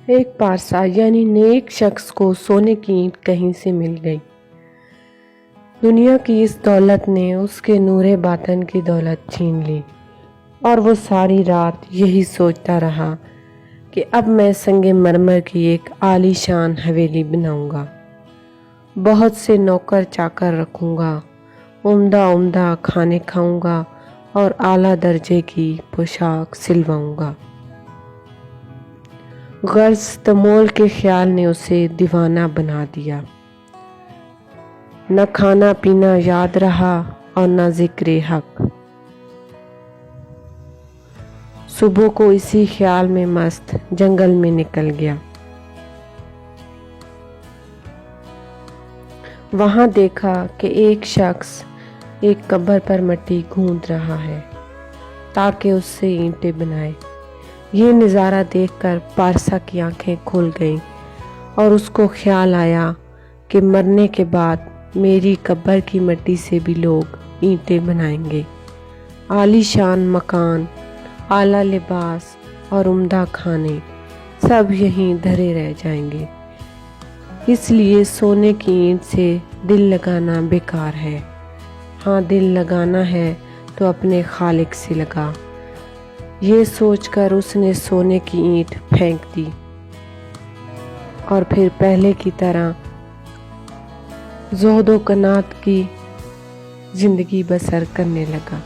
ایک پارسا یعنی نیک شخص کو سونے کی اینٹ کہیں سے مل گئی۔ دنیا کی اس دولت نے اس کے نور باطن کی دولت چھین لی اور وہ ساری رات یہی سوچتا رہا کہ اب میں سنگ مرمر کی ایک عالی شان حویلی بناؤں گا، بہت سے نوکر چاکر رکھوں گا، عمدہ کھانے کھاؤں گا اور اعلیٰ درجے کی پوشاک سلواؤں گا۔ غرض تمول کے خیال نے اسے دیوانہ بنا دیا۔ نہ کھانا پینا یاد رہا اور نہ ذکر حق۔ صبح کو اسی خیال میں مست جنگل میں نکل گیا۔ وہاں دیکھا کہ ایک شخص ایک قبر پر مٹی گوندھ رہا ہے تاکہ اس سے اینٹیں بنائے۔ یہ نظارہ دیکھ کر پارسا کی آنکھیں کھل گئیں اور اس کو خیال آیا کہ مرنے کے بعد میری قبر کی مٹی سے بھی لوگ اینٹیں بنائیں گے۔ عالی شان مکان، اعلیٰ لباس اور عمدہ کھانے سب یہیں دھرے رہ جائیں گے۔ اس لیے سونے کی اینٹ سے دل لگانا بیکار ہے۔ ہاں دل لگانا ہے تو اپنے خالق سے لگا۔ یہ سوچ کر اس نے سونے کی اینٹ پھینک دی اور پھر پہلے کی طرح زہد و قناعت کی زندگی بسر کرنے لگا۔